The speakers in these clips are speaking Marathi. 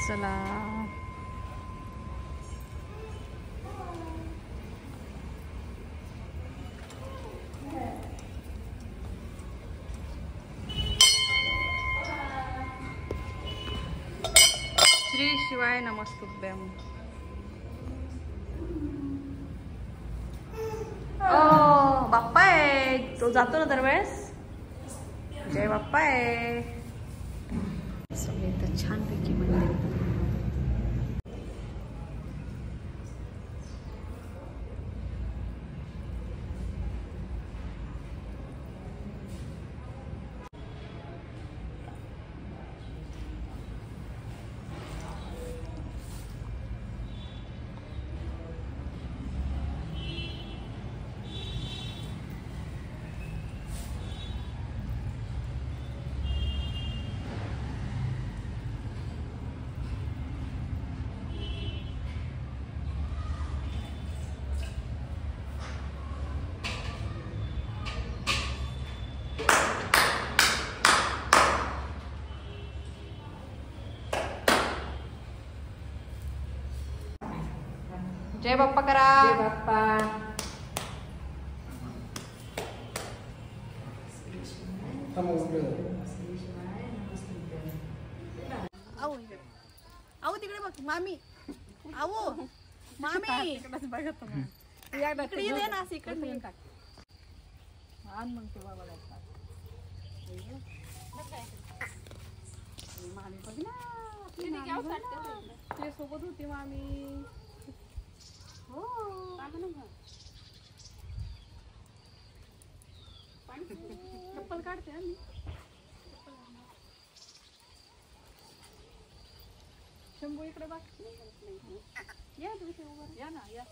चला श्री शिवाय नमस्तुभ्यम। ओ बाप्पा आहे, तो जातो ना दरवेळेस। जय बाप्पा आहे। सगळे तर छानपैकी मंदिर। जय बाप्पा करा। जय बाप्पा। आओ तिकडे बघ मामी। आओ मामी इकडे ये ना, इकडे आण मग ते बाबा मामी बघ ना, ते सोबत होती मामी। हो चप्पल काढते आम्ही। शंभू इकडे बघ, या तुम्ही उभं या ना, या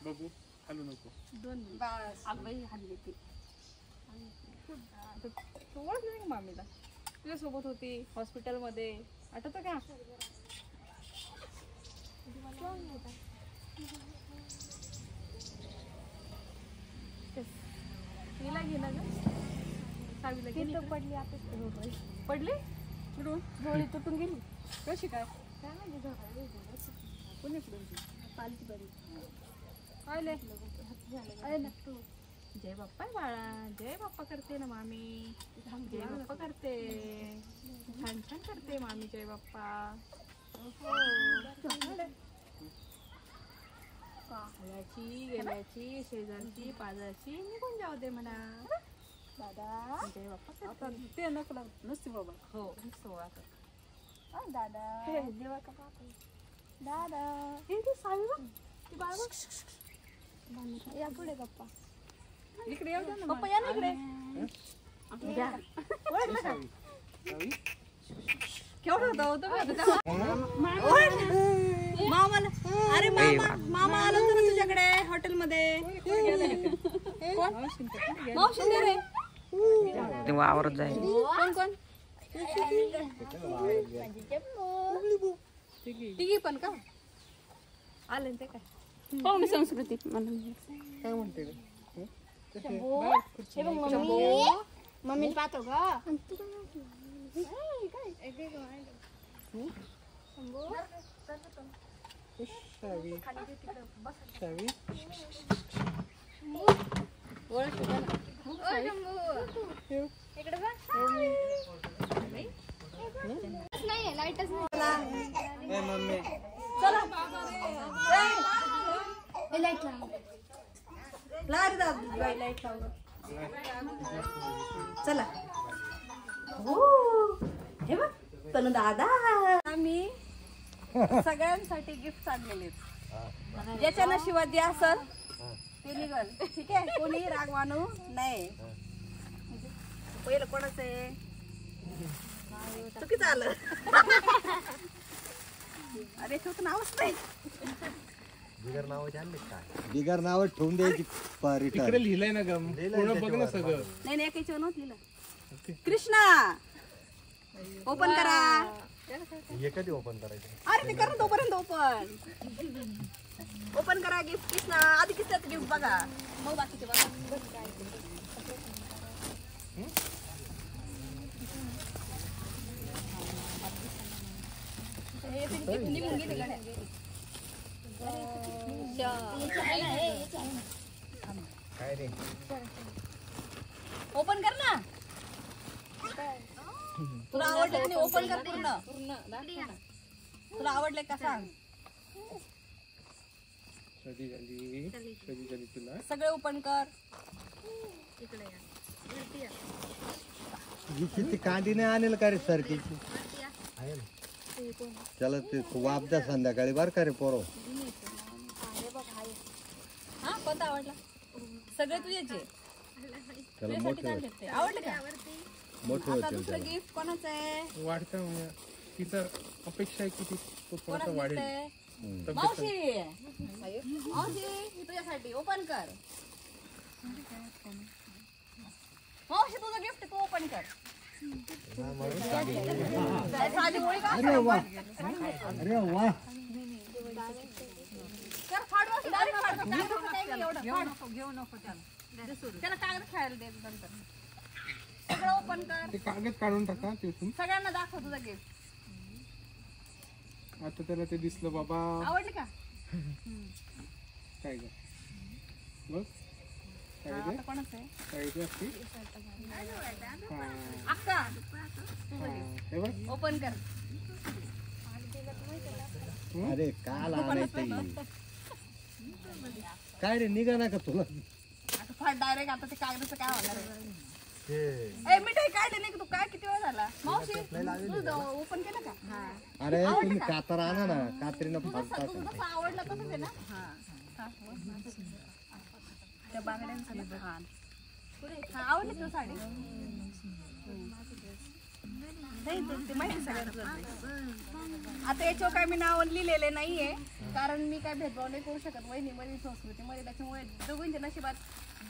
बघू हलू नको। दोन आगबाई हल्ली ती ओळखली नाही मामीला, तुझ्या सोबत होती हॉस्पिटल मध्ये, आठवतं का? तिला गेला ग, सावीला गेली पडली। आता पडली कुठून? डोळी तुटून गेली कशी काय? काय माहिती कोणी पालची बरी काय जय बाप्पा बाळा, जय बाप्पा करते ना मामी, जय बाप्पा करते, छान छान करते मामी जय बाप्पा। हल्याची गेल्याची शेजारची पाजारची निघून जाऊ दे म्हणा दादा। जय बाप्पा करते ते नको नसते बाबा। हो सोळा कर दादा। देवा का दादा हे ते सावी बघ, ती बाळ बघ या पुढे गप्पा इकडे येऊ द्या ना पप्पा, या ना इकडे। केवढं होतं मामाला? अरे मामा, मामा आला होता ना तुझ्याकडे हॉटेल मध्ये। मावशी रे ते वावरत जाईल। कोण कोण? तिघी पण का आले ते काय? पाहुणे संस्कृती काय म्हणते मम्मी पाहतो का? नाही लाईटच नाही। चला लाईट लाईट लाव चला। हो हे बघ तनु दादा, आम्ही सगळ्यांसाठी गिफ्ट आणलेले, ज्याच्या नशिबात जे असल ते निघल, ठीक आहे? कोणी राग मानू नाही। पहिलं कोणाचं आहे? चुकीचं आलं। अरे ठेवत नावच नाही, बिगर नाव ठेवून द्यायची। तिकडे लिहिलंय ना गम, पूर्ण बघ ना सगळं। नाही नाही काही नव्हतं लिहिलं। कृष्णा ओपन करा। हे कधी ओपन करायचं? अरे ते करा तोपर्यंत ओपन करा गिफ्ट। कृष्णा आधी किती गिफ्ट बघा, मग बाकीचे बघा। काय रे ओपन कर ना. तुला आवडलं की नाही? ओपन कर पूर्ण. तुला आवडले का सांग. कधी झाली तुला सगळे ओपन कर. ती कांदी नाही आणेल का रे सरकीची आहे ना. त्याला ते वाप द्या संध्याकाळी बर का रे पोरो. हा कोणता आवडला? सगळे तुझेचे. त्याला मोठे आवडले का? मोठे आता होतील दुसरं गिफ्ट कोणाचं आहे? वाढतं तिचा अपेक्षा आहे की ती तो थोडासा कोणाचं gift वाढेल. आहे? मावशी मावशी ही तुझ्यासाठी ओपन कर. मावशी तुझं गिफ्ट तू ओपन कर. साधी गोळी का? अरे वा कर फाड मावशी, direct फाड. कागदाचं काही नाही एवढं. फाड. घेऊ नको त्याला कागद खेळायला दे नंतर. सगळं ओपन कर. ते कागद काढून टाका तिथून. सगळ्यांना दाखव तुझं गिफ्ट. आता त्याला ते दिसलं बाबा. आवडली का? काय ग बघ काय आता ते कोणाचं आहे? काय ते असते. अक्का हे बघ ओपन कर. अरे काल आणायचं काय रे निघा ना का तुला. आता फाड डायरेक्ट. आता ते कागदाचं काय होणार आहे? ते ए मिठाई काढली नाही का तू? काय किती वेळ झाला? मावशी तू ओपन केलं का? अरे तुम्ही कातर आणा ना कात्रीनं फाडता. तुझं जसं आवडलं तसंच आहे ना? त्या बांगड्यांचं हा. आवडली तुला साडी? नाही ते माहिती सगळ्यांना. आता याच्यावर काय मी नाव लिहिलेले नाहीये कारण मी काय भेदभाव नाही करू शकत वहिनीमध्ये संस्कृतीमध्ये. त्याच्यामुळे दोघींच्या नशिबात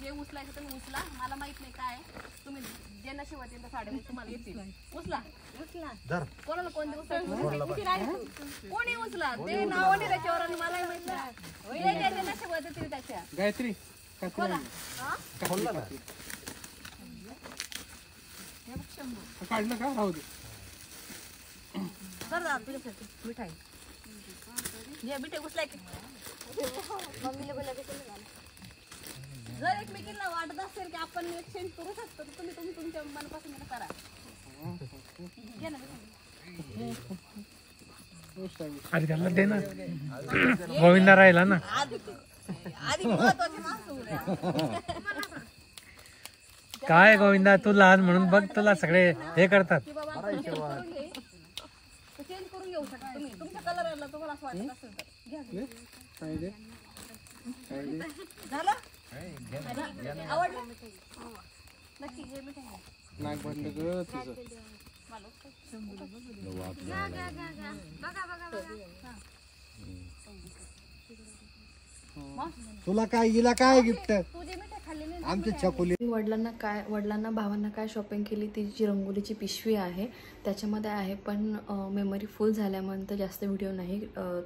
जे उचलायचं तुम्ही उचला. मला माहित नाही काय तुम्ही जे नशिबात येईल त्या साड्या मग तुम्हाला येतील. उचला कोणाला कोणते उचलायचं कोणी उचला. ते नाव नाही त्याच्यावर आणि मलाही माहित नाही जे नशिबात येतील त्याच्या. गायत्री बोला. काढलं का राहू दे. कर दादा तुझ्यासाठी मिठाई. हे मिठाई उचलाय की जर एकमेकींना वाटत असेल की आपण एक्सचेंज करू शकतो तर तुम्ही तुमच्या मनापासून करा. घे ना अरे त्याला दे ना. गोविंदा राहिला ना. आधी महत्वाची माणसं. काय गोविंदा तू लहान म्हणून बघ तुला सगळे हे करतात. की बाबा चेंज करून घेऊ शकता तुम्ही. तुमच्या कलरला तुम्हाला असं वाटत असेल तर घ्या. काय दे काय दे. झालं? आवडलं? नक्की घे मिठाई. नाक भरलं ग तुझं. तुला काय गेला काय गिफ्ट तुझे मिठाई खाल्ली नाही आमचे चकुली. वडिलांना भावांना काय शॉपिंग केली ती जी रंगोलीची पिशवी आहे त्याच्यामध्ये आहे पण मेमरी फुल झाल्यानंतर जास्त व्हिडिओ नाही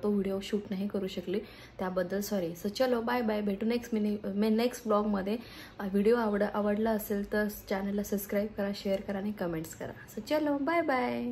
तो व्हिडिओ शूट नाही करू शकली त्याबद्दल सॉरी. सो चलो बाय बाय. भेटू नेक्स्ट ब्लॉगमध्ये. व्हिडिओ आवडला असेल तर चॅनलला सबस्क्राईब करा शेअर करा आणि कमेंट्स करा. सो चलो बाय बाय.